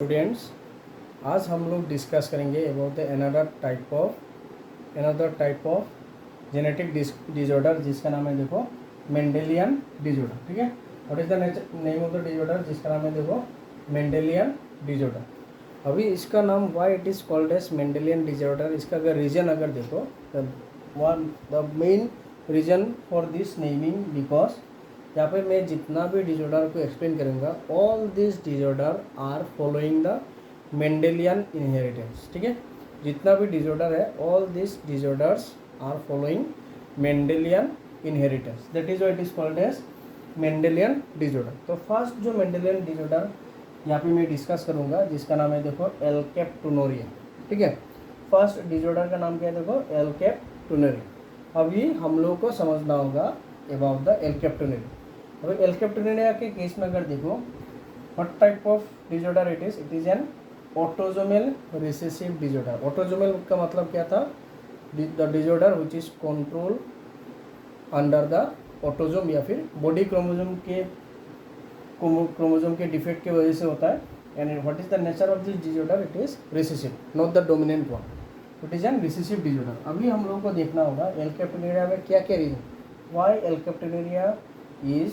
Students, आज हम लोग डिस्कस करेंगे about the another type of genetic disorder जिसका नाम है देखो मेंडेलियन डिसऑर्डर। ठीक है, what is the name of the disorder जिसका नाम है देखो मेंडेलियन डिसऑर्डर। अभी इसका नाम why it is called as Mendelian disorder, इसका अगर रीजन अगर देखो the main reason for this naming, because यहाँ पे मैं जितना भी डिसऑर्डर को एक्सप्लेन करूँगा, all this disorder are following the Mendelian inheritance. ठीक है, जितना भी डिसऑर्डर है all this disorders are following Mendelian inheritance, that is why it is called as Mendelian disorder. तो फर्स्ट जो मेंडेलियन डिसऑर्डर यहाँ पे मैं डिस्कस करूँगा जिसका नाम है देखो एल्केप्टोनुरिया। ठीक है, फर्स्ट डिसऑर्डर का नाम क्या है देखो एल्केप्टोनुरिया। अभी हम लोगों को समझना होगा अबाउट द एल्केप्टोनुरिया। अभी एल्केप्टोनुरिया के केस में अगर देखो what type of disorder it is an autosomal recessive disorder. Autosomal का मतलब क्या था, the disorder which is control under the autosome या फिर बॉडी क्रोमोसोम के डिफेक्ट की वजह से होता है। And what is the nature of this disorder, it is recessive, not the dominant one, it is N recessive disorder. अभी हम लोगों को देखना होगा एल्केप्टोनुरिया में क्या क्या reason, why alkaptonuria is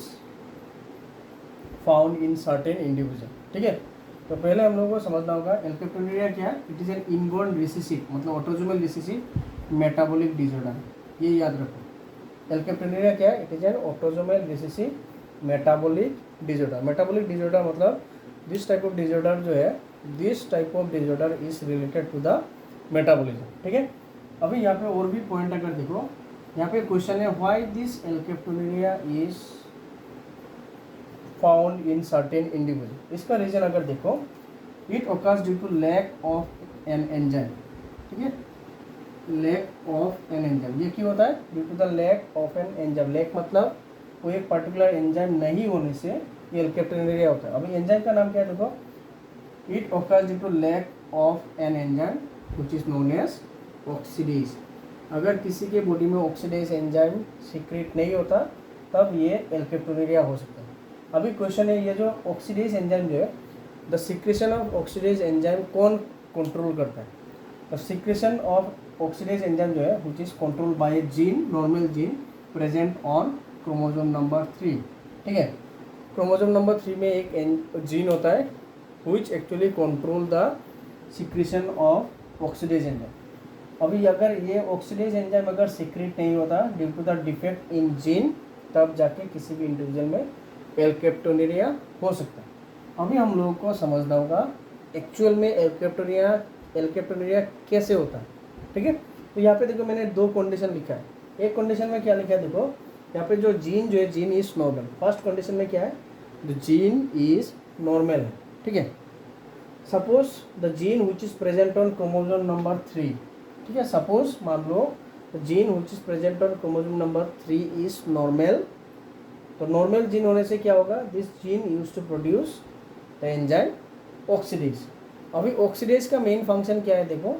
found in certain individual. ठीक है, तो पहले हम लोगों को समझना होगा एल्केप्टोनुरिया क्या है। It is an inborn recessive मतलब ऑटोसोमल रिसेसिव मेटाबॉलिक डिसऑर्डर, ये याद रखो। एल्केप्टोनुरिया क्या है, it is an autosomal recessive metabolic disorder. Metabolic disorder मतलब दिस टाइप ऑफ डिसऑर्डर जो है, this type of disorder is related to the metabolism. ठीक है, अभी यहाँ पे और भी पॉइंट अगर देखो, यहाँ पे क्वेश्चन है why this alkaptonuria is found in certain individual. इसका रीजन अगर देखो, it occurs due to lack of an enzyme. ठीक है, लैक ऑफ एन एंजाइम, ये क्यों होता है, due to the lack of an enzyme. Lack मतलब कोई एक पर्टिकुलर एंजाइम नहीं होने से ये एल्केप्टोनुरिया होता है। अभी एंजाइम का नाम क्या है देखो, it occurs due to lack of an enzyme which is known as oxidase. अगर किसी के बॉडी में ऑक्सीडेज एंजाइम सीक्रेट नहीं होता तब ये एल्केप्टोनुरिया हो सकता है। अभी क्वेश्चन है, ये जो ऑक्सीडेज एंजाइम जो है, the secretion of oxidase enzyme कौन कंट्रोल करता है। The secretion of oxidase enzyme जो है which is controlled by gene, normal gene present on chromosome number 3। ठीक है, क्रोमोसोम नंबर 3 में एक जीन होता है which actually control the secretion of oxidase enzyme. अभी अगर ये ऑक्सीडेज एंजाइम अगर सीक्रेट नहीं होता due to the defect in gene, तब जाके किसी भी इंडिविजुअल में एल्केप्टोनुरिया हो सकता है। अभी हम लोगों को समझना होगा एक्चुअल में एल्केप्टोनुरिया कैसे होता है। ठीक है, तो यहाँ पे देखो मैंने दो कंडीशन लिखा है। एक कंडीशन में क्या लिखा है देखो, यहाँ पे जो जीन जो है, gene is normal. First condition में क्या है, द जीन इज नॉर्मल है। ठीक है, suppose the gene which is present on chromosome number 3। ठीक है, सपोज मान लो gene which is present on chromosome number 3 is normal. तो नॉर्मल जीन होने से क्या होगा, this gene use to produce the enzyme oxidase. अभी ऑक्सीडेज का मेन फंक्शन क्या है देखो,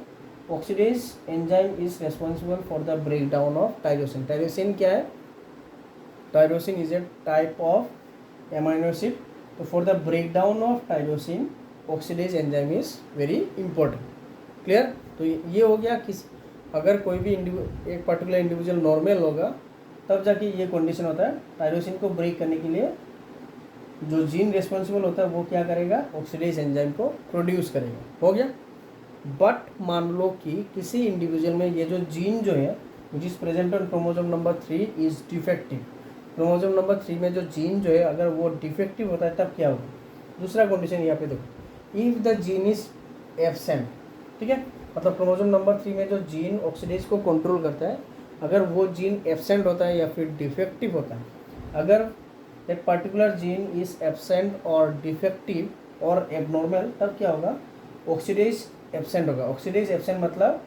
oxidase enzyme is responsible for the break down of tyrosine. Tyrosine क्या है, tyrosine is a type of amino acid. तो for the break down of tyrosine oxidase enzyme is very important. Clear, तो ये हो गया कि अगर कोई भी एक पर्टिकुलर इंडिविजुअल नॉर्मल होगा तब जाके ये कंडीशन होता है, टायरोसिन को ब्रेक करने के लिए जो जीन रिस्पॉन्सिबल होता है वो क्या करेगा, ऑक्सीडेज एंजाइम को प्रोड्यूस करेगा। हो गया। बट मान लो कि किसी इंडिविजुअल में ये जो जीन जो है विच is present on chromosome number 3 is defective. Chromosome number 3 में जो जीन जो है अगर वो डिफेक्टिव होता है तब क्या होगा, दूसरा कंडीशन यहाँ पे देखो, if the gene is absent. ठीक है, मतलब क्रोमोसोम नंबर 3 में जो जीन ऑक्सीडेज को कंट्रोल करता है, अगर वो जीन एब्सेंट होता है या फिर डिफेक्टिव होता है, अगर एक पर्टिकुलर जीन इज एब्सेंट और डिफेक्टिव और एबनॉर्मल, तब क्या होगा, ऑक्सीडेज एब्सेंट होगा। ऑक्सीडेज एब्सेंट मतलब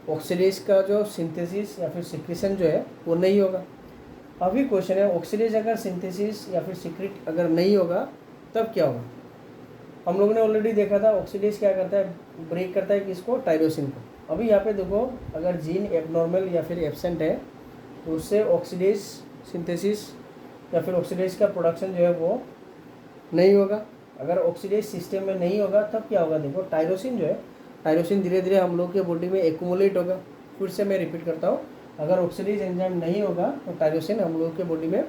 ऑक्सीडेज का जो सिंथेसिस या फिर सिक्रेशन जो है वो नहीं होगा। अभी क्वेश्चन है, ऑक्सीडेज अगर सिंथेसिस या फिर सिक्रेट अगर नहीं होगा तब क्या होगा। हम लोगों ने ऑलरेडी देखा था ऑक्सीडेज क्या करता है, ब्रेक करता है किसको, टायरोसिन को। अभी यहाँ पे देखो अगर जीन एबनॉर्मल या फिर एब्सेंट है तो उससे ऑक्सीडेज सिंथेसिस या फिर ऑक्सीडेज का प्रोडक्शन जो है वो नहीं होगा। अगर ऑक्सीडाइज सिस्टम में नहीं होगा तब क्या होगा, देखो टायरोसिन जो है, टायरोसिन धीरे धीरे हम लोग के बॉडी में एक्यूमुलेट होगा। फिर से मैं रिपीट करता हूँ, अगर ऑक्सीडाइज एंजाइम नहीं होगा तो टायरोसिन हम लोग के बॉडी में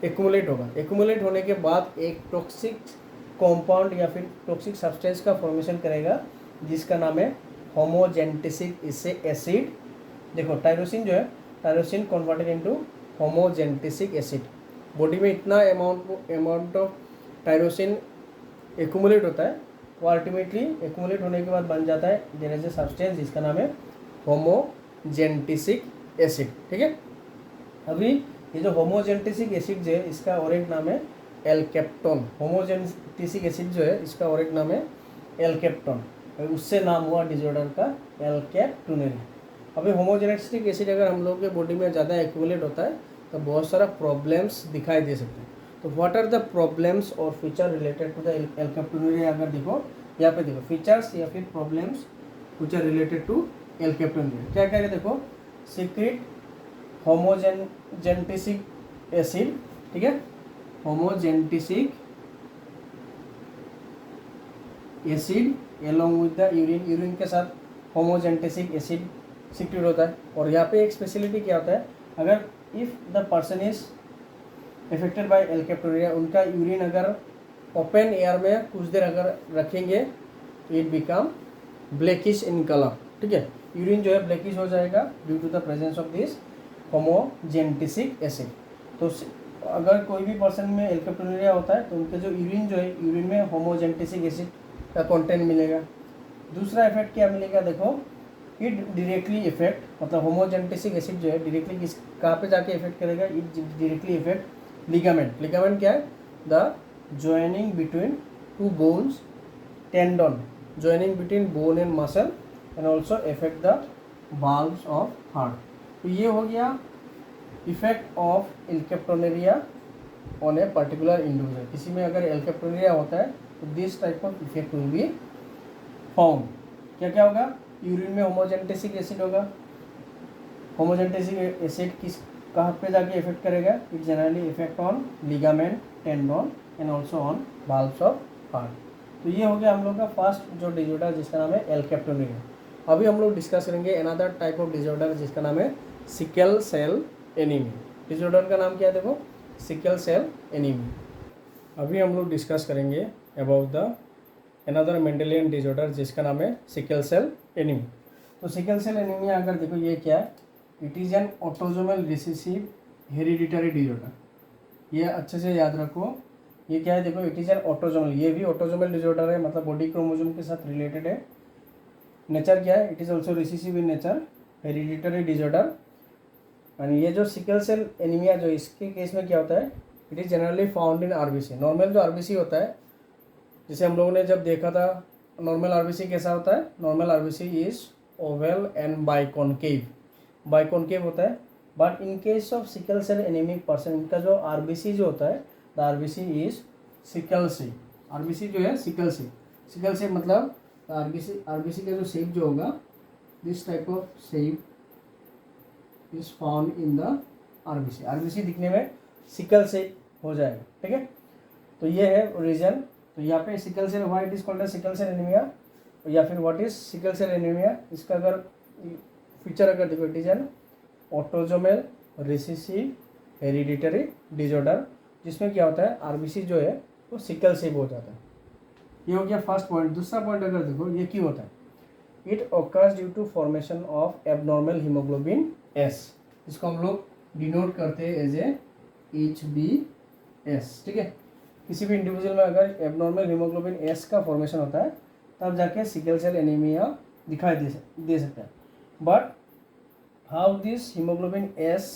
एक्यूमुलेट होगा। एक्यूमुलेट होने के बाद एक टॉक्सिक कॉम्पाउंड या फिर टॉक्सिक सब्सटेंस का फॉर्मेशन करेगा जिसका नाम है होमोजेंटिसिक एसिड। देखो टायरोसिन जो है, tyrosine converted into homogentisic acid. Body में इतना अमाउंट ऑफ टायरोसिन एक्यूमुलेट होता है, वो अल्टीमेटली एक्यूमुलेट होने के बाद बन जाता है देयर इज ए सब्सटेंस जिसका नाम है होमोजेंटिसिक एसिड। ठीक है, अभी ये जो होमोजेंटिसिक एसिड जो है इसका और एक नाम है एल्केप्टोन। होमोजेंटिसिक एसिड जो है इसका और एक नाम है एल्केप्टोन, उससे नाम हुआ डिजॉर्डर का एल्केप्टोनुरिया। अभी होमोजेनेटिक एसिड अगर हम लोग के बॉडी में ज़्यादा एक्यूमुलेट होता है तो बहुत सारा प्रॉब्लम्स दिखाई दे सकते हैं। तो व्हाट आर द प्रॉब्लम्स और feature related to the alkaptonuria, अगर देखो यहाँ पे देखो फीचर्स या फिर problems which are related to alkaptonuria क्या क्या है, देखो सीक्रेट होमोजेंटिसिक एसिड, ठीक है, homogentisic acid along with the urine, urine के साथ होमोजेंटिसिक एसिड सीक्रेट होता है। और यहाँ पे एक स्पेशलिटी क्या होता है, अगर if the person is affected by alkaptonuria, उनका यूरिन अगर ओपन एयर में कुछ देर अगर रखेंगे it become blackish in colour. ठीक है, यूरिन जो है ब्लैकिश हो जाएगा due to the presence of this homogentisic acid. तो अगर कोई भी पर्सन में एल्केप्टोनुरिया होता है तो उनके जो यूरिन जो है, यूरिन में होमोजेंटिसिक एसिड का कंटेंट मिलेगा। दूसरा इफेक्ट क्या मिलेगा, देखो इट डायरेक्टली इफेक्ट, मतलब होमोजेंटिसिक एसिड जो है डायरेक्टली किस कहाँ पे जाके इफेक्ट करेगा, it directly effect ligament. Ligament क्या है, the joining between two bones, tendon, joining between bone and muscle and also effect the valves of heart. तो ये हो गया effect of alkaptonuria on a particular individual. किसी में अगर एल्केप्टोनुरिया होता है तो this type of effect will be found. क्या क्या होगा, यूरिन में होमोजेंटिसिक एसिड होगा। होमोजेंटिसिक एसिड किस कहाँ पे जाके इफेक्ट करेगा, it generally effect on ligament, tendon and also on valves of heart. तो ये हो गया हम लोग का फर्स्ट जो डिजॉर्डर जिसका नाम है एल्केप्टोनुरिया। अभी हम लोग डिस्कस करेंगे अनदर टाइप ऑफ डिजॉर्डर जिसका नाम है सिकल सेल एनीमिया। डिजॉर्डर का नाम क्या है, देखो सिकल सेल एनीमिया। अभी हम लोग डिस्कस करेंगे about the another Mendelian disorder जिसका नाम है सिकल सेल एनीमिया। तो सिकल सेल एनीमिया अगर देखो ये क्या है, it is an autosomal recessive hereditary disorder. ये अच्छे से याद रखो, ये क्या है, देखो इट इज़ एन ऑटोजोमल, ये भी ऑटोजोमल डिजॉर्डर है, मतलब बॉडी क्रोमोसोम के साथ रिलेटेड है। नेचर क्या है, it is also recessive in nature, hereditary disorder. और ये जो सिकल सेल एनीमिया जो इसके केस में क्या होता है, it is generally found in RBC. Normal जो आरबीसी होता है, जैसे हम लोगों ने जब देखा था नॉर्मल आरबीसी कैसा होता है, normal RBC is oval and biconcave, biconcave होता है। But in case of sickle cell anaemic person, इनका जो आरबीसी जो होता है, द आरबीसी इज सिकल से, आरबीसी जो है सिकल से, सिकल से मतलब आरबीसी का जो शेप जो होगा, this type of shape is found in the RBC. RBC दिखने में सिकल से हो जाएगा। ठीक है, तो ये है रीजन। तो यहाँ पे sickle cell, why it is called sickle cell anaemia, या फिर what is sickle cell anaemia, इसका अगर फीचर अगर देखो, it is an autosomal recessive hereditary disorder, जिसमें क्या होता है आरबीसी जो है वो सिकल सेप हो जाता है। ये हो गया फर्स्ट पॉइंट। दूसरा पॉइंट अगर देखो ये क्यों होता है, it occurs due to formation of abnormal haemoglobin S, इसको हम लोग डिनोट करते हैं एज ए HbS। ठीक है, किसी भी इंडिविजुअल में अगर एबनॉर्मल हीमोग्लोबिन एस का फॉर्मेशन होता है तब जाके सिकल सेल एनीमिया दिखाई दे सकता है। But how this haemoglobin S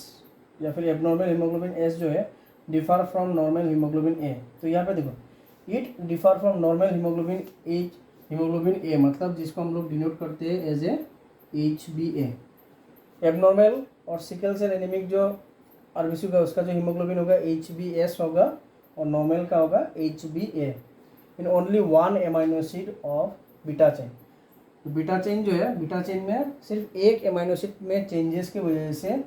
या फिर एबनॉर्मल हीमोग्लोबिन एस जो है differ from normal haemoglobin A. तो यहाँ पे देखो, it differ from normal haemoglobin A, मतलब जिसको हम लोग डिनोट करते हैं एज ए HbA। एबनॉर्मल और सिकल सेल एनीमिक जो आरबीसी का उसका जो हीमोग्लोबिन होगा HbS होगा, और नॉर्मल का होगा HbA in only one amino acid of beta chain. तो बीटा चेन जो है, बीटा चेन में सिर्फ एक एमाइनो एसिड में चेंजेस की वजह से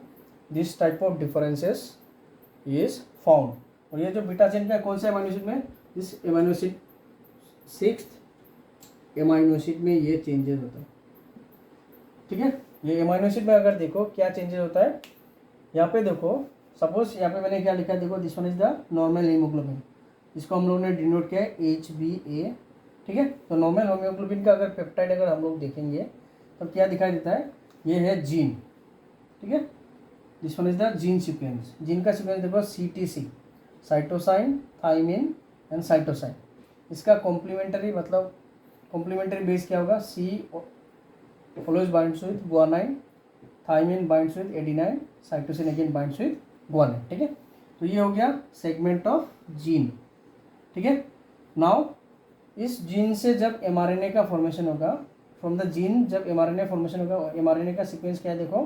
this type of differences is found. और ये जो बीटा चेन का कौन सा एमाइनो एसिड में, this amino acid sixth amino acid में ये चेंजेस होता है। ठीक है, ये एमाइनो एसिड में अगर देखो क्या चेंजेस होता है, यहाँ पे देखो सपोज यहाँ पे मैंने क्या लिखा है, देखो this one is the normal haemoglobin, इसको हम लोगों ने डिनोट किया है HbA। ठीक है, तो नॉर्मल हीमोग्लोबिन का अगर पेप्टाइड अगर हम लोग देखेंगे तो क्या दिखाई देता है, ये है जीन। ठीक है, this one is the gene sequence. Gene का सीक्वेंस देखो CTC, cytosine, thymine and cytosine. इसका कॉम्प्लीमेंट्री मतलब कॉम्प्लीमेंट्री बेस क्या होगा, C follows binds with guanine, thymine binds with adenine, cytosine again binds with guanine. ठीक है, तो ये हो गया सेगमेंट ऑफ जीन। ठीक है, नाउ इस जीन से जब mRNA का फॉर्मेशन होगा, फ्रॉम द जीन जब mRNA फॉर्मेशन होगा, mRNA का सीक्वेंस क्या है देखो,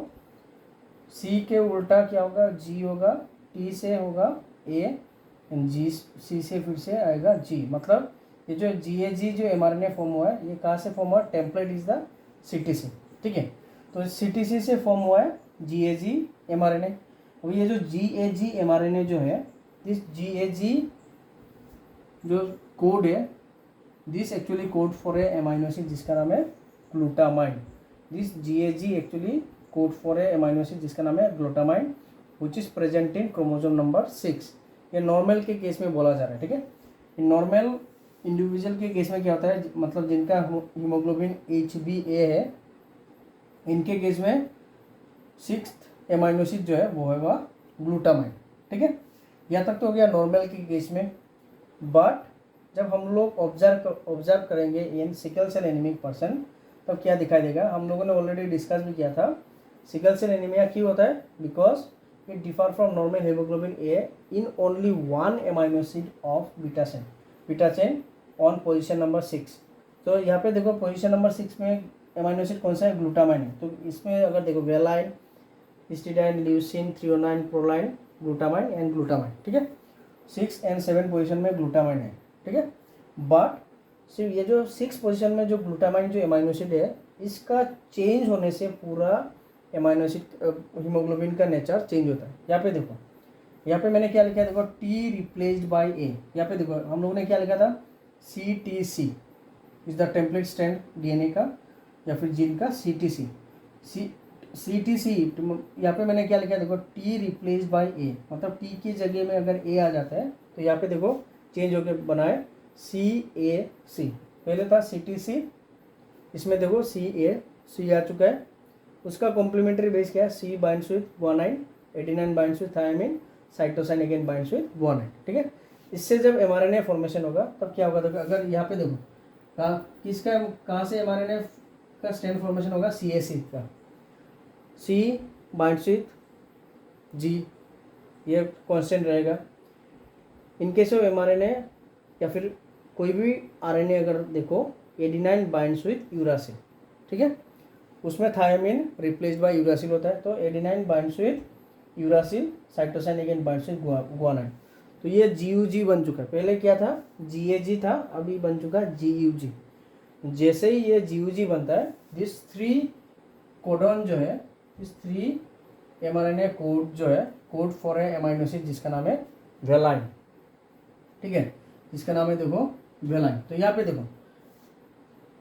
C के उल्टा क्या होगा, G होगा, T से होगा A एंड C से फिर से आएगा G। मतलब ये जो GAG जो mRNA फॉर्म हुआ है, ये कहाँ से फॉर्म हुआ, टेम्पलेट इज द CTC। ठीक है, तो CTC से फॉर्म हुआ है GAG mRNA। अब ये जो GAG mRNA जो है, दिस GAG जो कोड है, this actually code for a amino acid जिसका नाम है glutamine. This GAG actually code for a amino acid जिसका नाम है glutamine, which is present in chromosome number 6। ये नॉर्मल के केस में बोला जा रहा है। ठीक है, नॉर्मल इंडिविजुअल के केस में क्या होता है, मतलब जिनका हीमोग्लोबिन HbA है, इनके केस में 6th एमाइनो एसिड जो है वो होगा ग्लूटामाइन। ठीक है, यहाँ तक तो हो गया नॉर्मल के केस में। बट जब हम लोग ऑब्जर्व करेंगे in sickle cell anaemic person, तब क्या दिखाई देगा, हम लोगों ने ऑलरेडी डिस्कस भी किया था। सिकल सेल एनीमिया क्यों होता है, because it differ from normal haemoglobin A in only one amino acid of beta chain on position number 6। तो यहाँ पे देखो पोजीशन नंबर 6 में एमाइनो एसिड कौन सा है, ग्लूटामाइन है। तो इसमें अगर देखो valine, histidine, leucine, threonine, proline, glutamine and glutamine. ठीक है, 6 और 7 पोजीशन में ग्लूटामाइन है। ठीक है, बट सिर्फ ये जो 6 पोजीशन में जो ग्लूटामाइन जो एमाइनो एसिड है, इसका चेंज होने से पूरा एमाइनो एसिड हीमोग्लोबिन का नेचर चेंज होता है। यहाँ पे देखो, यहाँ पे मैंने क्या लिखा है देखो, T रिप्लेस्ड बाई A। यहाँ पे देखो हम लोगों ने क्या लिखा था, CTC is the template strand DNA का, या फिर जीन का CTC। CTC यहाँ पे मैंने क्या लिखा है देखो, T रिप्लेस्ड बाई A, मतलब T की जगह में अगर A आ जाता है तो यहाँ पे देखो चेंज होकर बना है CAC। पहले था CTC, इसमें देखो CAC आ चुका है। उसका कॉम्प्लीमेंट्री बेस क्या है, C binds with guanine, adenine binds with thymine, cytosine again binds with guanine. ठीक है, इससे जब mRNA फॉर्मेशन होगा तब क्या होगा, देखो अगर यहाँ पे देखो कहाँ से mRNA का स्ट्रैंड फॉर्मेशन होगा, CAC का, C बाइंड्स विद G, ये कांस्टेंट रहेगा। इन केस ऑफ mRNA या फिर कोई भी RNA अगर देखो, एडिनाइन बाइंड्स विद यूरासिल। ठीक है, उसमें थायमिन रिप्लेस्ड बाय यूरासिल होता है, तो adenine binds with uracil, cytosine again binds with guanine. तो ये GUG बन चुका है, पहले क्या था GAG था, अभी बन चुका है GUG। जैसे ही ये GUG बनता है, दिस 3 कोडॉन जो है, इस 3 mRNA कोड जो है, code for a amino acid जिसका नाम है वेलाइन। ठीक है, जिसका नाम है देखो वेलाइन। तो यहाँ पे देखो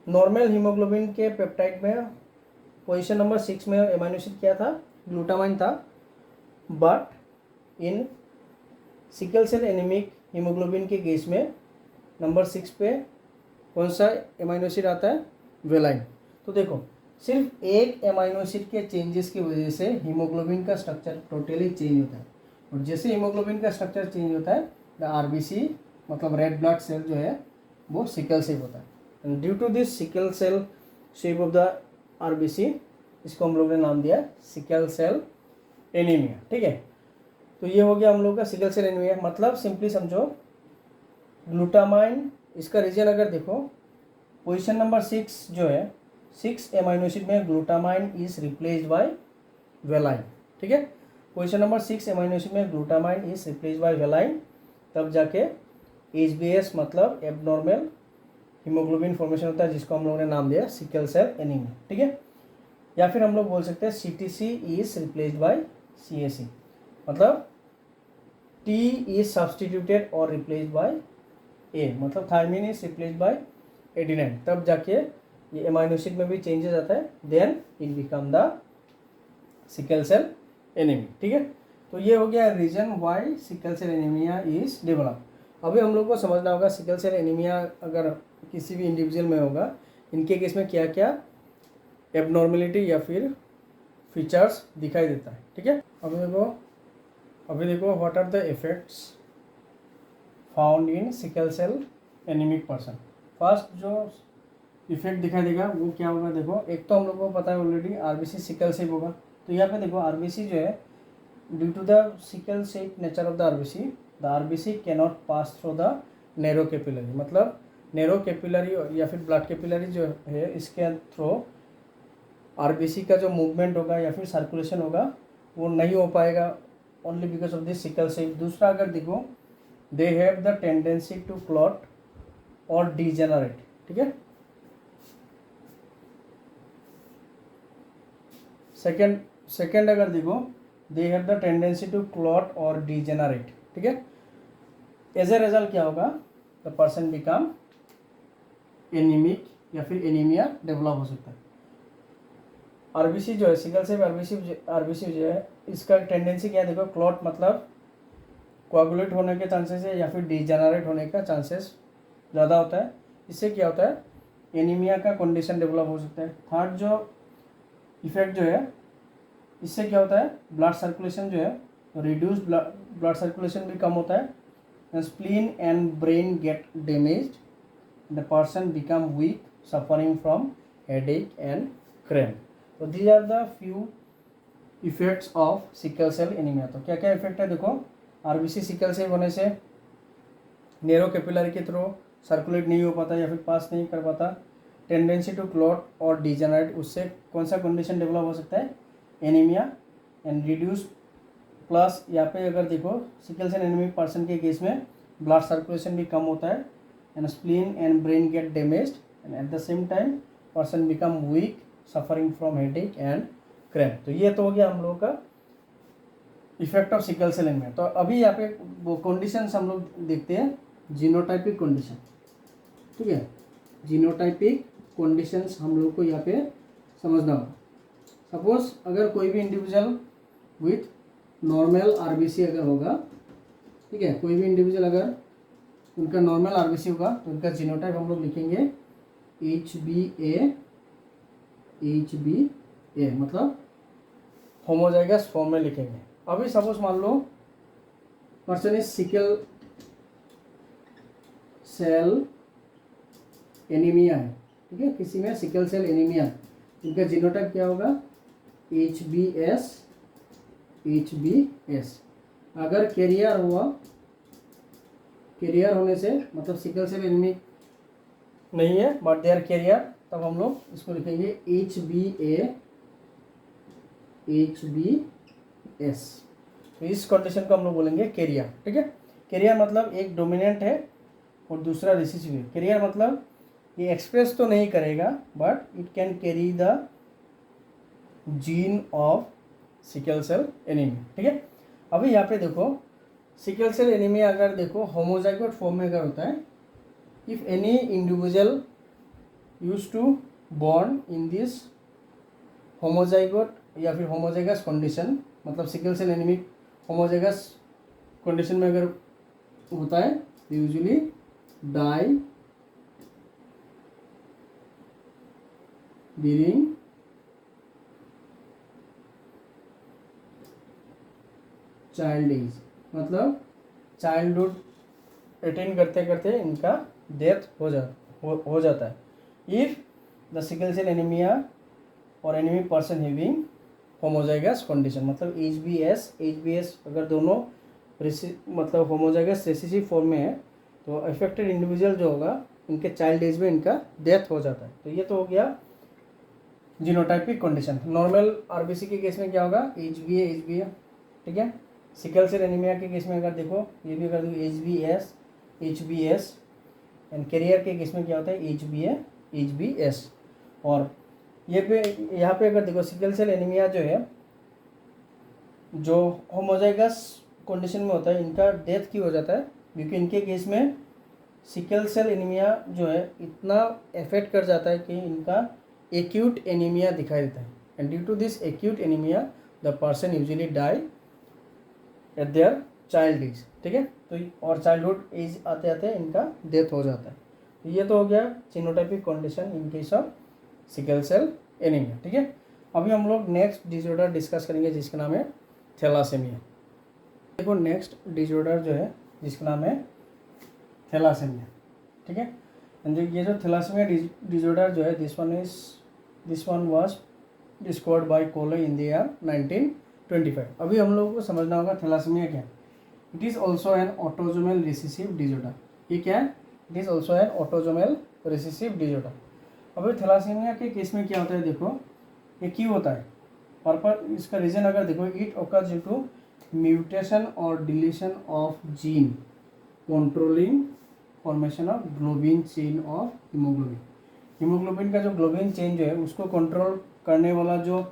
नॉर्मल हीमोग्लोबिन के पेप्टाइड में पोजीशन नंबर 6 में एमाइनो एसिड क्या था, ग्लूटामाइन था। But in sickle cell anaemic haemoglobin के केस में नंबर 6 पे कौन सा एमाइनो एसिड आता है, वेलाइन। तो देखो सिर्फ एक एमाइनो एसिड के चेंजेस की वजह से हीमोग्लोबिन का स्ट्रक्चर टोटली चेंज होता है। और जैसे हीमोग्लोबिन का स्ट्रक्चर चेंज होता है, द RBC मतलब रेड ब्लड सेल जो है वो सिकल शेप होता है। And due to this sickle cell shape of the RBC, इसको हम लोग ने नाम दिया सिकल सेल एनीमिया। ठीक है, तो ये हो गया हम लोग का सिकल सेल एनीमिया। मतलब सिंपली समझो, ग्लूटामाइन इसका रीजन अगर देखो, पोजीशन नंबर 6 जो है, 6 एमाइनो एसिड में glutamine is replaced by valine. ठीक है, पोजीशन नंबर 6 एमाइनो एसिड में glutamine is replaced by valine, तब जाके HbS मतलब एबनॉर्मल हीमोग्लोबिन फॉर्मेशन होता है, जिसको हम लोगों ने नाम दिया सिकल सेल एनीमिया। ठीक है, या फिर हम लोग बोल सकते हैं CTC is replaced by CAC, मतलब T इज सब्सटीट्यूटेड और रिप्लेस्ड बाय A, मतलब थायमिन इज रिप्लेस्ड बाय 89, तब जाके ये एमाइनो एसिड में भी चेंजेस आता है, then it become the sickle cell anaemia. ठीक है, तो ये हो गया reason why sickle cell anaemia is develop. अभी हम लोग को समझना होगा सिकल सेल एनीमिया अगर किसी भी इंडिविजुअल में होगा, इनके केस में क्या क्या एबनॉर्मेलिटी या फिर फीचर्स दिखाई देता है। ठीक है, अभी देखो what are the effects found in sickle cell anaemic person. First जो इफेक्ट दिखाई देगा वो क्या होगा, देखो एक तो हम लोग को पता है ऑलरेडी आरबीसी सिकल सेप होगा। तो यहाँ पे देखो आरबीसी जो है, due to the sickle shape nature of the RBC cannot pass through the narrow capillary, मतलब नैरो कैपिलरी या फिर ब्लड कैपिलरी जो है इसके थ्रू आरबीसी का जो मूवमेंट होगा या फिर सर्कुलेशन होगा वो नहीं हो पाएगा, only because of this sickle shape. दूसरा अगर देखो, they have the tendency to clot और डीजेनरेट। ठीक है, सेकेंड अगर देखो, they have the tendency to clot और डीजेनरेट। ठीक है, एज ए रिजल्ट क्या होगा, द पर्सन बिकम एनीमिक या फिर एनीमिया डेवलप हो सकता है। आरबीसी जो है सिकल सेल आरबीसी जो है इसका टेंडेंसी क्या है, देखो क्लॉट मतलब कोआगुलेट होने के चांसेस है या फिर डीजेनरेट होने का चांसेस ज़्यादा होता है। इससे क्या होता है, एनीमिया का कंडीशन डेवलप हो सकता है। थर्ड जो इफेक्ट जो है, इससे क्या होता है, ब्लड सर्कुलेशन जो है रिड्यूस ब्लड सर्कुलेशन भी कम होता है, spleen and brain get damaged, the person become weak suffering from headache and cramp. तो these are the few effects of sickle cell anaemia. तो क्या क्या इफेक्ट है देखो, आरबीसी सिकल सेल होने से नैरो कैपिलरी के थ्रू सर्कुलेट नहीं हो पाता या फिर पास नहीं कर पाता, टेंडेंसी टू क्लॉट और डीजेनरेट, उससे कौन सा कंडीशन डेवलप हो सकता है, एनीमिया एंड रिड्यूस। प्लस यहाँ पे अगर देखो सिकल सेल एनीमिक पर्सन के केस में ब्लड सर्कुलेशन भी कम होता है, and spleen and brain get damaged, and at the same time person become weak suffering from headache and cramp. तो ये तो हो गया हम लोगों का effect of sickle cell anaemia. तो अभी यहाँ पे वो कंडीशंस हम लोग देखते हैं, जीनोटाइपिक कंडीशन। ठीक है, जीनोटाइपिक कंडीशंस हम लोग को यहाँ पे समझना होगा। सपोज अगर कोई भी इंडिविजुअल विथ नॉर्मल आरबीसी अगर होगा, ठीक है, कोई भी इंडिविजुअल अगर उनका नॉर्मल आरबीसी होगा तो उनका जीनोटाइप हम लोग लिखेंगे HbA, मतलब होमोजाइगस फॉर्म में लिखेंगे। अभी सपोज मान लो person is sickle cell anaemia है। ठीक है, किसी में सिकल सेल एनीमिया, इनका जीनोटाइप क्या होगा, HbS। अगर कैरियर हुआ, कैरियर होने से मतलब सिकल सेल एनीमिक नहीं है बट दे आर कैरियर, तब हम लोग इसको लिखेंगे HbS। तो इस कंडीशन को हम लोग बोलेंगे कैरियर। ठीक है, कैरियर मतलब एक डोमिनेंट है और दूसरा रिसेसिव है। कैरियर मतलब ये एक्सप्रेस तो नहीं करेगा but it can carry the gene of sickle cell anaemia. ठीक है, अभी यहाँ पे देखो सिकल सेल एनीमिया अगर देखो होमोजाइगोट फॉर्म में अगर होता है, if any individual use to born in this homozygote या फिर होमोजाइगस कंडीशन, मतलब sickle cell anaemic homozygous condition में अगर होता है तो usually die during child age, मतलब चाइल्डहुड अटेन करते करते इनका डेथ हो जाता है। If the sickle cell anaemia और anaemic person having homozygous condition, मतलब HbS अगर दोनों मतलब होमोजाइगस रेसेसिव फॉर्म में है तो अफेक्टेड इंडिविजुअल जो होगा इनके चाइल्ड एज में इनका डेथ हो जाता है। तो ये तो हो गया जीनोटाइपिक कंडीशन। नॉर्मल आरबीसी के केस में क्या होगा, HbA। ठीक है, सिकल सेल एनीमिया के केस में अगर देखो ये भी अगर HbS एंड कैरियर के केस में क्या होता है HbS। और ये पे यहाँ पे अगर देखो सिकल सेल एनीमिया जो है जो होमोजाइगस कंडीशन में होता है, इनका डेथ क्यों हो जाता है, क्योंकि इनके केस में सिकल सेल एनीमिया जो है इतना इफेक्ट कर जाता है कि इनका एक्यूट एनीमिया दिखाई देता है, and due to this acute anaemia the person usually die at their child age, ठीक है। तो और चाइल्डहुड एज आते आते इनका डेथ हो जाता है। तो ये तो हो गया genotypic condition in case of sickle cell anaemia, ठीक है। अभी हम लोग नेक्स्ट डिसऑर्डर डिस्कस करेंगे जिसका नाम है थैलासेमिया। देखो नेक्स्ट डिसऑर्डर जो है जिसका नाम है थैलासेमिया, ठीक है। एंड ये जो थैलासेमिया डिसऑर्डर जो है this one was discovered by कोले इन द ईयर 1925। अभी हम लोगों को समझना होगा थैलासेमिया क्या है। It is also an autosomal recessive disorder. ये क्या है? It is also an autosomal recessive disorder. अभी थैलासेमिया के केस में क्या होता है, देखो ये क्यों होता है और इसका रीज़न अगर देखो, it occurs due to mutation और deletion of gene controlling formation of globin chain of haemoglobin. Haemoglobin का जो ग्लोबिन चेन जो है उसको कंट्रोल करने वाला जो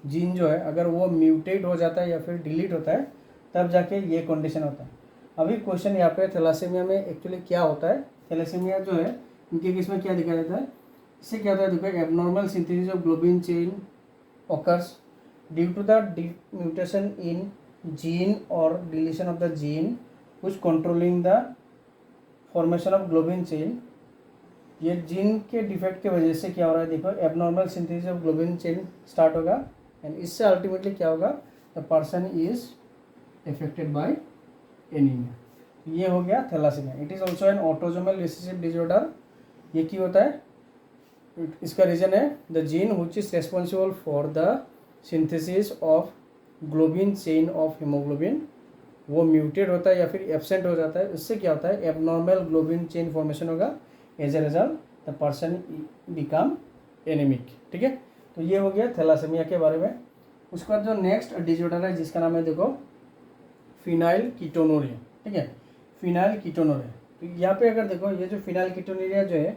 जीन जो है अगर वो म्यूटेट हो जाता है या फिर डिलीट होता है तब जाके ये कंडीशन होता है। अभी क्वेश्चन यहाँ पे थैलासेमिया में एक्चुअली क्या होता है, थैलासेमिया जो है इनके केस में क्या दिखाया जाता है, इससे क्या होता है देखो, abnormal synthesis of globin chain occurs due to the mutation in gene or deletion of the gene which controlling the formation of globin chain। ये जीन के डिफेक्ट के वजह से क्या हो रहा है देखो, abnormal synthesis of globin chain start होगा एंड इससे अल्टीमेटली क्या होगा, the person is affected by anaemia. ये हो गया thalassaemia. It is also an autosomal recessive disorder. ये क्यों होता है, इसका रीज़न है the gene which is responsible for the synthesis of globin chain of haemoglobin वो म्यूटेड होता है या फिर एब्सेंट हो जाता है। इससे क्या होता है, एबनॉर्मल ग्लोबिन चेन फॉर्मेशन होगा, as a result the person become anaemic, ठीक है। तो ये हो गया थैलासेमिया के बारे में। उसके बाद जो नेक्स्ट डिसऑर्डर है जिसका नाम है देखो फिनाइल कीटोनुरिया, ठीक है, फिनाइल कीटोनुरिया। तो यहाँ पे अगर देखो ये जो फिनाइल कीटोनुरिया जो है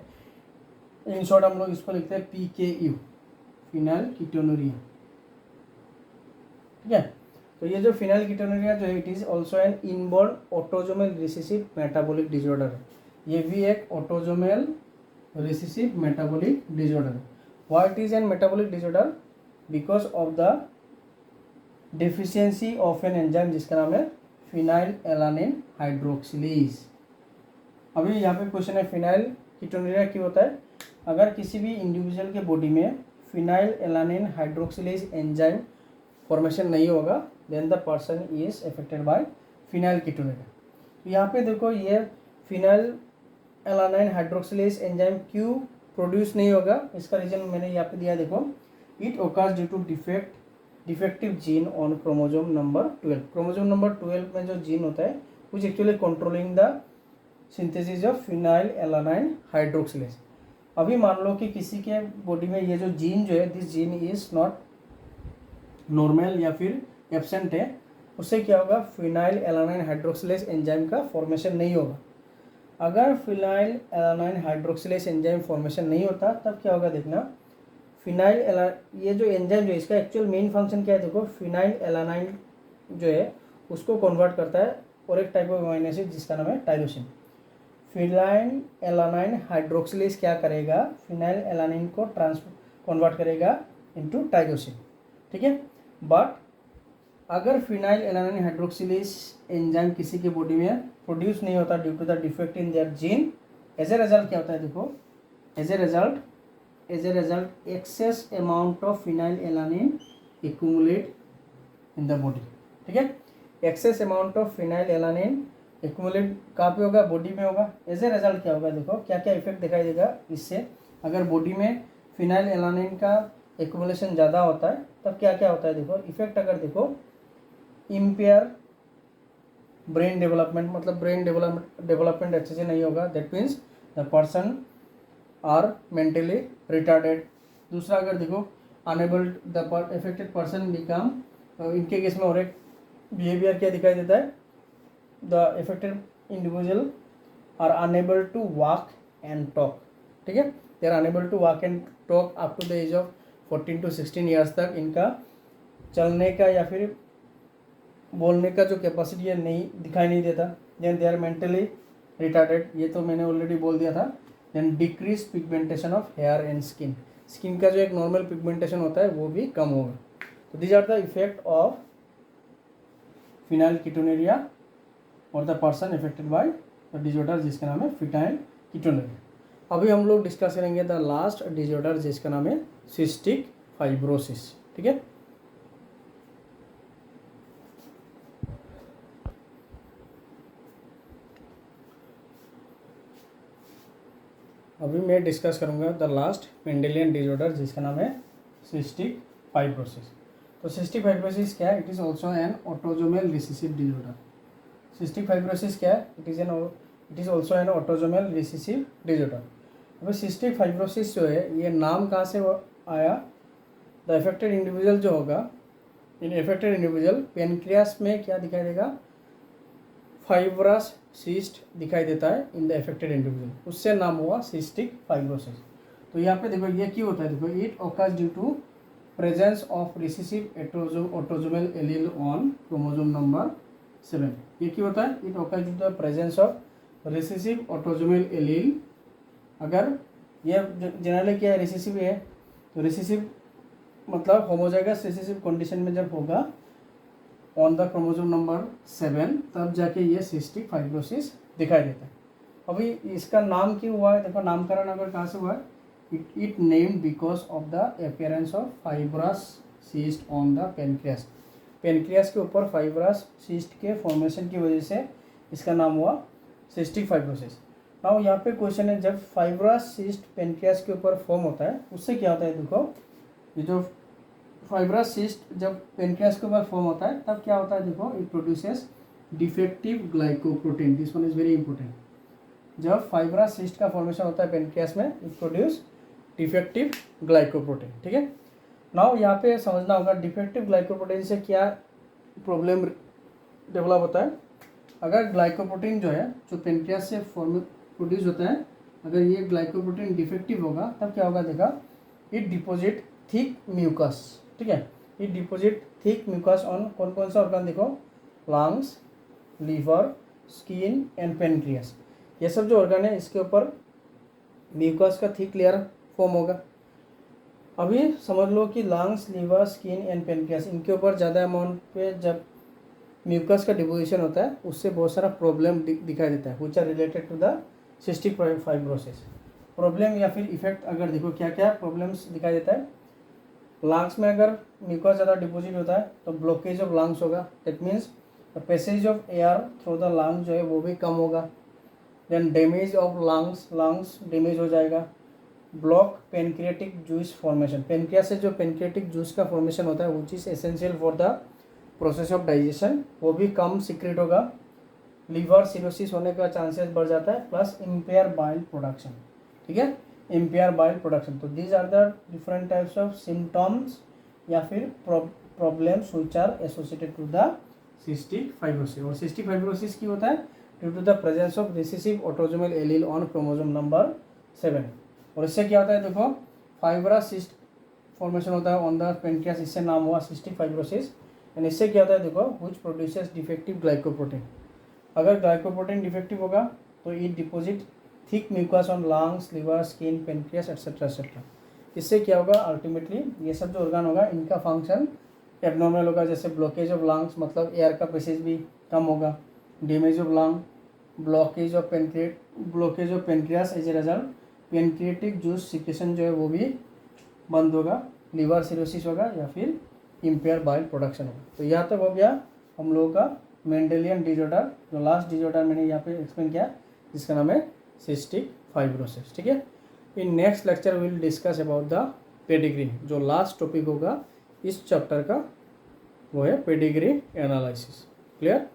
इन शॉर्ट हम लोग इसको लिखते हैं PKU, फिनाइल कीटोनुरिया, ठीक है। तो ये जो फिनाइल कीटोनुरिया जो है it is also N inborn autosomal recessive metabolic disorder है। ये भी एक ऑटोजोमल रिसेसिव मेटाबॉलिक डिसऑर्डर है। Why it is N metabolic disorder, because of the deficiency of an enzyme जिसका नाम है फिनाइल एलानिन हाइड्रोक्सिलेज। अभी यहाँ पे क्वेश्चन है फिनाइल कीटोनुरिया क्यों होता है। अगर किसी भी इंडिविजुअल के बॉडी में phenylalanine hydroxylase enzyme formation नहीं होगा then the person is affected by phenylketonuria. तो यहाँ पे देखो ये फिनाइल एलानिन हाइड्रोक्सिलेज एंजाइम क्यों प्रोड्यूस नहीं होगा, इसका रीजन मैंने यहाँ पे दिया, देखो it occurs due to defective gene on chromosome number 12। Chromosome number 12 में जो जीन होता है which actually controlling the synthesis of phenylalanine hydroxylase. अभी मान लो कि किसी के बॉडी में ये जो जीन जो है this gene is not normal या फिर एब्सेंट है, उससे क्या होगा, फिनाइल एलानाइन हाइड्रोक्सिलेज एंजाइम का फॉर्मेशन नहीं होगा। अगर phenyl alanine hydroxylase enzyme formation नहीं होता तब क्या होगा देखना, ये जो एंजाइम जो है इसका एक्चुअल मेन फंक्शन क्या है देखो, फिनाइल एलानाइन जो है उसको कन्वर्ट करता है और एक टाइप ऑफ अमीनो एसिड जिसका नाम है टाइरोसिन। फिनाइल एलानाइन हाइड्रोक्सिलेज क्या करेगा, फिनाइल एलानाइन को कन्वर्ट करेगा इनटू टाइरोसिन, ठीक है। बट अगर फिनाइल एलानाइन हाइड्रोक्सिलेज एंजाइम किसी के बॉडी में प्रोड्यूस नहीं होता due to the defect in their gene, as a result क्या होता है देखो, as a result excess amount of phenylalanine accumulate in the body, ठीक है। Excess amount of phenylalanine accumulate कहाँ पे होगा, बॉडी में होगा। एज ए रिजल्ट क्या होगा देखो, क्या क्या इफेक्ट दिखाई देगा इससे, अगर बॉडी में फिनाइल एलानाइन का एक्यूमुलेशन ज़्यादा होता है तब क्या क्या होता है देखो इफेक्ट। अगर देखो इम्पेयर ब्रेन डेवलपमेंट, मतलब ब्रेन डेवलपमेंट अच्छे से नहीं होगा, that means the person are mentally retarded. दूसरा अगर देखो unable the affected person become, इनके केस में और एक बिहेवियर क्या दिखाई देता है, the affected individual are unable to walk and talk, ठीक है। They are unable to walk and talk up to the age of 14 to 16 years तक इनका चलने का या फिर बोलने का जो कैपेसिटी है नहीं दिखाई नहीं देता। Then they are mentally retarded, ये तो मैंने ऑलरेडी बोल दिया था। Then decrease pigmentation of hair and skin, skin का जो एक नॉर्मल पिगमेंटेशन होता है वो भी कम होगा। तो these are the effect of phenylketonuria और the person affected by the disorder जिसका नाम है फिनाइलकीटोनुरिया। अभी हम लोग डिस्कस करेंगे द लास्ट डिसऑर्डर जिसका नाम है सिस्टिक फाइब्रोसिस। ठीक है, अभी मैं डिस्कस करूंगा द लास्ट मेंडेलियन डिसऑर्डर जिसका नाम है सिस्टिक फाइब्रोसिस। तो सिस्टिक फाइब्रोसिस क्या है? It is also an autosomal recessive disorder. Cystic fibrosis क्या है? It is also an autosomal recessive disorder. अभी सिस्टिक फाइब्रोसिस जो है ये नाम कहाँ से आया? द अफेक्टेड इंडिविजुअल जो होगा, इन अफेक्टेड इंडिविजुअल पेनक्रियास में क्या दिखाई देगा? फाइब्रस सिस्ट दिखाई देता है इन द अफेक्टेड इंडिविजुअल, उससे नाम हुआ सिस्टिक फाइब्रोसिस। तो यहाँ पे देखो ये क्यों होता है, देखो it occurs due to presence of recessive autosomal allele on chromosome number 7। ये क्यों होता है? It occurs due to the presence of recessive autosomal allele. अगर ये जनरली क्या है, रिसेसिव है, तो रिसेसिव मतलब होमोजाइगस रिसेसिव कंडीशन में जब होगा ऑन द क्रोमोसोम नंबर 7 तब जाके ये सिस्टिक फाइब्रोसिस दिखाई देता है। अभी इसका नाम क्यों हुआ है? देखो नामकरण अगर कहाँ से हुआ है, it named because of the appearance of fibrous cyst on the pancreas. Pancreas के ऊपर फाइब्रस सिस्ट के फॉर्मेशन की वजह से इसका नाम हुआ सिस्टिक फाइब्रोसिस। नाउ यहाँ पे क्वेश्चन है, जब फाइब्रस सिस्ट पेनक्रियास के ऊपर फॉर्म होता है उससे क्या होता है? देखो ये जो फाइब्रस सिस्ट जब पेनक्रियास के ऊपर फॉर्म होता है तब क्या होता है? देखो it produces defective glycoprotein. This one is very important. जब फाइब्रस सिस्ट का फॉर्मेशन होता है पेनक्रियास में, इट प्रोड्यूस डिफेक्टिव ग्लाइकोप्रोटीन। ठीक है, नाउ यहाँ पे समझना होगा डिफेक्टिव ग्लाइकोप्रोटीन से क्या प्रॉब्लम डेवलप होता है। अगर ग्लाइकोप्रोटीन जो है जो पेनक्रियास से प्रोड्यूस होता है, अगर ये ग्लाइकोप्रोटीन डिफेक्टिव होगा तब क्या होगा? देखा, इट डिपोजिट थिक म्यूकस। ठीक है, it deposit thick mucus on कौन कौन सा ऑर्गन? देखो lungs, liver, skin and pancreas. ये सब जो ऑर्गन है इसके ऊपर म्यूकस का थिक लेयर फॉर्म होगा। अभी समझ लो कि lungs, liver, skin and pancreas इनके ऊपर ज़्यादा अमाउंट पे जब म्यूकस का डिपोजिशन होता है उससे बहुत सारा प्रॉब्लम दिखाई देता है, which are related to the cystic fibrosis. Problem या फिर इफेक्ट अगर देखो क्या क्या प्रॉब्लम्स दिखाई देता है। लंग्स में अगर म्यूकस ज़्यादा डिपोजिट होता है तो ब्लॉकेज ऑफ लंग्स होगा, that means the passage of air through the lung जो है वो भी कम होगा। Then damage of lungs damage हो जाएगा। Block pancreatic juice formation, pancreas से जो पेनक्रियाटिक जूस का फॉर्मेशन होता है which is essential for the process of digestion, वो भी कम सीक्रेट होगा। लीवर सिरोसिस होने का चांसेस बढ़ जाता है, प्लस इम्पेयर बाइल प्रोडक्शन। ठीक है, इम्पेयर बाइल प्रोडक्शन। तो these are the different types of symptoms या फिर problems which are associated to the cystic fibrosis. और सिस्टिक फाइब्रोसिस की होता है due to the presence of recessive autosomal allele on chromosome number 7। और इससे क्या होता है? देखो फाइब्रस सिस्ट फॉर्मेशन होता है ऑन द पेनक्रियास, इससे नाम हुआ सिस्टिक फाइब्रोसिस। एंड इससे क्या होता है? देखो व्हिच प्रोड्यूसेस डिफेक्टिव ग्लाइकोप्रोटीन। अगर ग्लाइकोप्रोटीन डिफेक्टिव होगा तो it deposit thick mucus on lungs, liver, skin, pancreas etcetera etcetera. इससे क्या होगा? अल्टीमेटली ये सब जो ऑर्गन होगा इनका फंक्शन एबनॉर्मल होगा, जैसे ब्लॉकेज ऑफ लंग्स मतलब एयर का पैसेज भी कम होगा, damage of lung, blockage of pancreas, as a result pancreatic juice secretion जो है वो भी बंद होगा, लीवर सिरोसिस होगा या फिर इम्पेयर बाइल प्रोडक्शन होगा। तो यहाँ तक हो गया हम लोगों का मेंडेलियन डिसऑर्डर, जो लास्ट डिसऑर्डर मैंने यहाँ पे एक्सप्लेन किया जिसका नाम है सिस्टिक फाइब्रोसिस। ठीक है, in next lecture will discuss about the pedigree. जो लास्ट टॉपिक होगा इस चैप्टर का वो है पेडिग्री एनालिसिस। क्लियर?